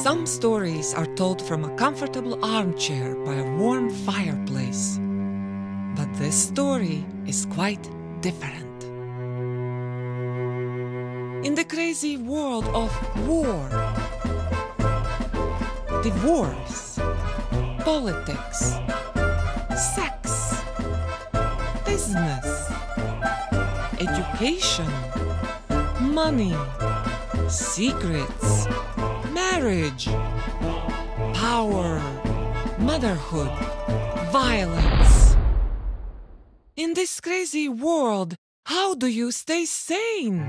Some stories are told from a comfortable armchair by a warm fireplace. But this story is quite different. In the crazy world of war, divorce, politics, sex, business, education, money, secrets, marriage, power, motherhood, violence. In this crazy world, how do you stay sane?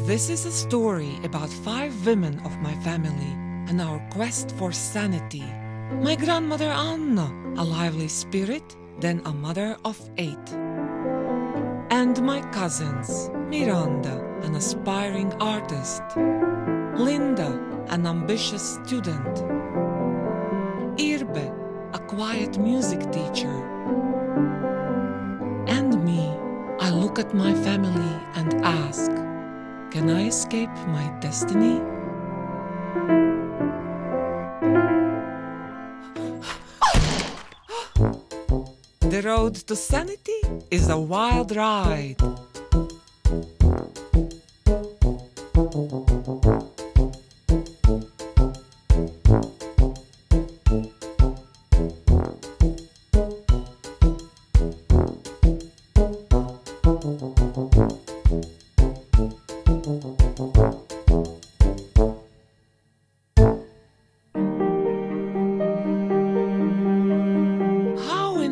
This is a story about 5 women of my family and our quest for sanity. My grandmother Anna, a lively spirit, then a mother of 8. And my cousins, Miranda, an aspiring artist, Linda, an ambitious student, Irbe, a quiet music teacher, and me. I look at my family and ask, can I escape my destiny? The road to sanity is a wild ride.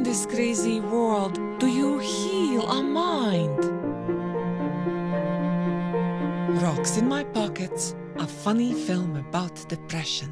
This crazy world, do you heal a mind? Rocks in my pockets, a funny film about depression.